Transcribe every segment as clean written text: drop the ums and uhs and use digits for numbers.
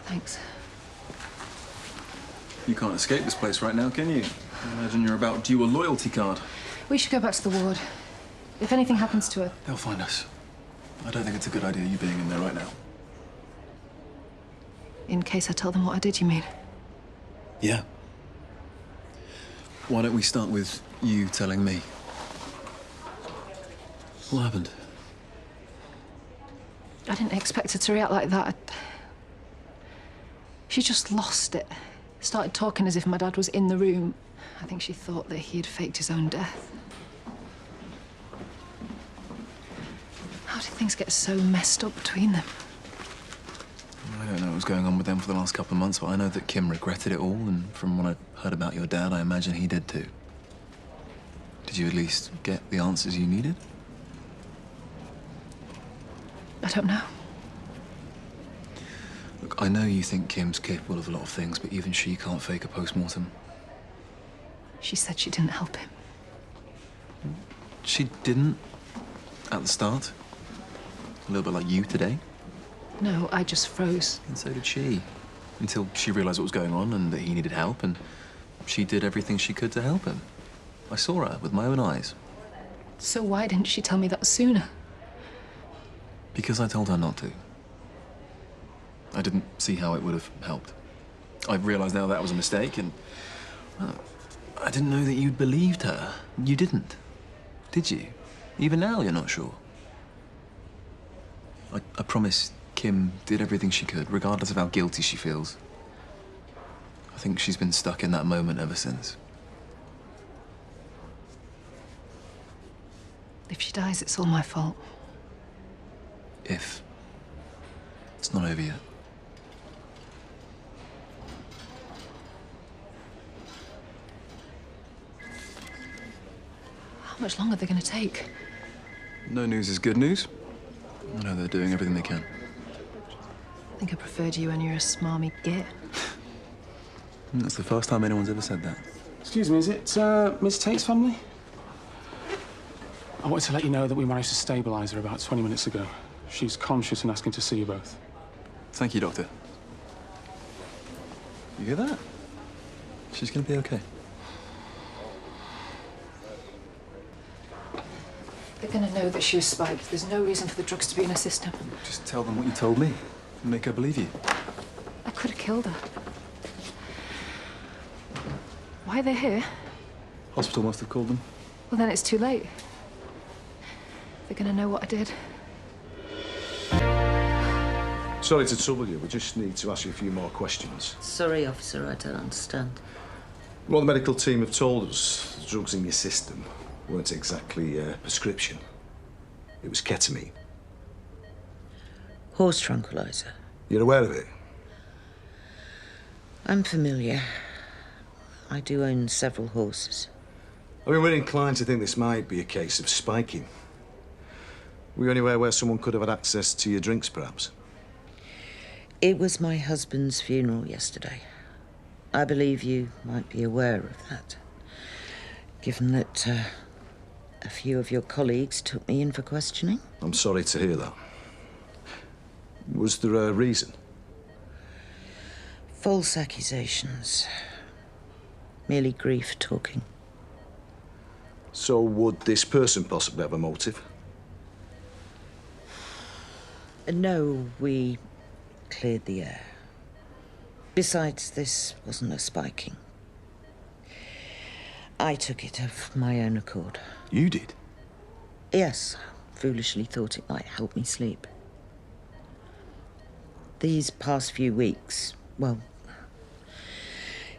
Thanks. You can't escape this place right now, can you? I imagine you're about due a loyalty card. We should go back to the ward. If anything happens to her... They'll find us. I don't think it's a good idea you being in there right now. In case I tell them what I did, you mean? Yeah. Why don't we start with you telling me? What happened? I didn't expect her to react like that. She just lost it. Started talking as if my dad was in the room. I think she thought that he had faked his own death. How did things get so messed up between them? I don't know what was going on with them for the last couple of months, but I know that Kim regretted it all, and from what I heard about your dad, I imagine he did too. Did you at least get the answers you needed? I don't know. Look, I know you think Kim's capable of a lot of things, but even she can't fake a post-mortem. She said she didn't help him. She didn't? At the start? A little bit like you today? No, I just froze. And so did she. Until she realised what was going on and that he needed help, and she did everything she could to help him. I saw her with my own eyes. So why didn't she tell me that sooner? Because I told her not to. I didn't see how it would have helped. I realise now that was a mistake, and well, I didn't know that you'd believed her. You didn't, did you? Even now, you're not sure. I promise Kim did everything she could, regardless of how guilty she feels. I think she's been stuck in that moment ever since. If she dies, it's all my fault. If. It's not over yet. How much longer are they going to take? No news is good news. I know they're doing everything they can. I think I preferred you when you're a smarmy git. That's the first time anyone's ever said that. Excuse me, is it Miss Tate's family? I wanted to let you know that we managed to stabilise her about 20 minutes ago. She's conscious and asking to see you both. Thank you, Doctor. You hear that? She's gonna be okay. They're going to know that she was spiked. There's no reason for the drugs to be in her system. Just tell them what you told me and make her believe you. I could have killed her. Why are they here? Hospital must have called them. Well, then it's too late. They're going to know what I did. Sorry to trouble you. We just need to ask you a few more questions. Sorry, officer, I don't understand. What the medical team have told us, the drugs in your system weren't exactly prescription. It was ketamine. Horse tranquilizer. You're aware of it? I'm familiar. I do own several horses. I mean, we're inclined to think this might be a case of spiking. Were you anywhere where someone could have had access to your drinks, perhaps? It was my husband's funeral yesterday. I believe you might be aware of that, given that a few of your colleagues took me in for questioning. I'm sorry to hear that. Was there a reason? False accusations. Merely grief talking. So would this person possibly have a motive? No, we cleared the air. Besides, this wasn't a spiking. I took it of my own accord. You did? Yes, foolishly thought it might help me sleep. These past few weeks, well,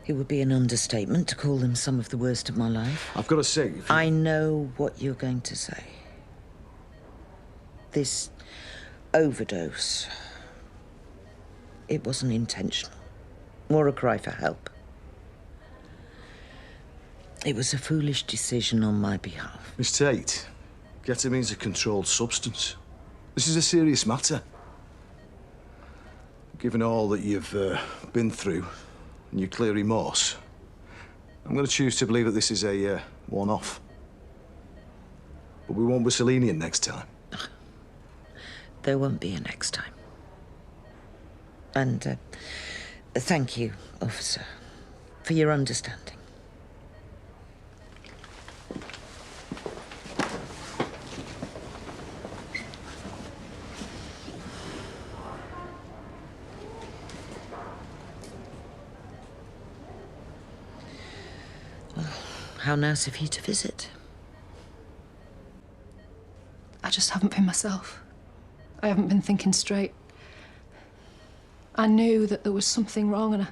it would be an understatement to call them some of the worst of my life. I've got to say... I know what you're going to say. This overdose, it wasn't intentional, more a cry for help. It was a foolish decision on my behalf. Miss Tate, ketamine's a controlled substance. This is a serious matter. Given all that you've been through and your clear remorse, I'm going to choose to believe that this is a one-off. But we won't be so lenient next time. There won't be a next time. And thank you, officer, for your understanding. Well, how nice of you to visit. I just haven't been myself. I haven't been thinking straight. I knew that there was something wrong, and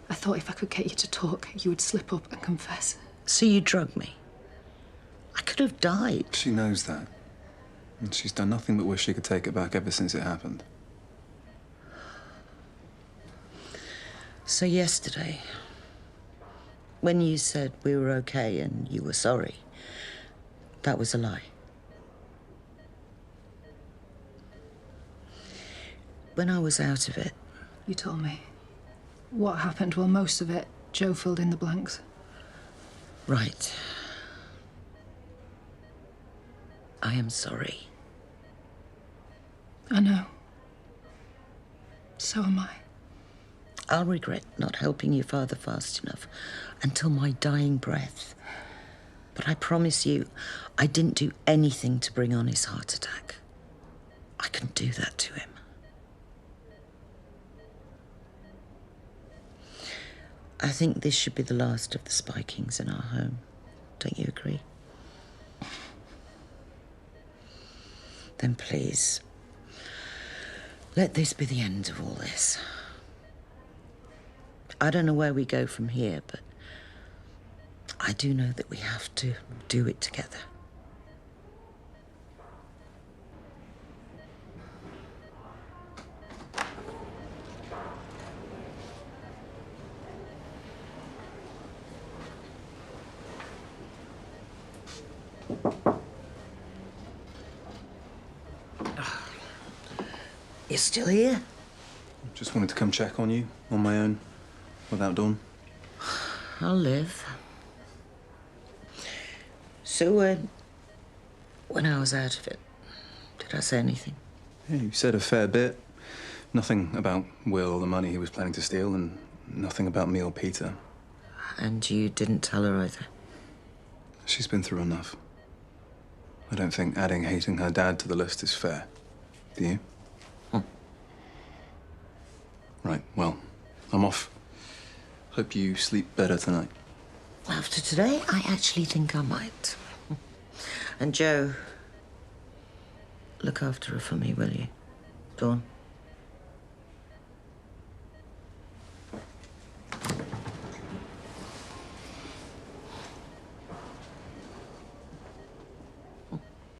I thought if I could get you to talk, you would slip up and confess. So you drugged me? I could have died. She knows that. And she's done nothing but wish she could take it back ever since it happened. So yesterday, when you said we were okay and you were sorry, that was a lie. When I was out of it... You told me. What happened? Well, most of it, Joe filled in the blanks. Right. I am sorry. I know. So am I. I'll regret not helping your father fast enough until my dying breath. But I promise you, I didn't do anything to bring on his heart attack. I couldn't do that to him. I think this should be the last of the spikings in our home. Don't you agree? Then please, let this be the end of all this. I don't know where we go from here, but I do know that we have to do it together. You're still here? Just wanted to come check on you, on my own, without Dawn. I'll live. So, when I was out of it, did I say anything? Yeah, you said a fair bit. Nothing about Will, the money he was planning to steal, and nothing about me or Peter. And you didn't tell her either? She's been through enough. I don't think adding hating her dad to the list is fair. Do you? Right, well, I'm off. Hope you sleep better tonight. After today, I actually think I might. And Joe, look after her for me, will you? Dawn?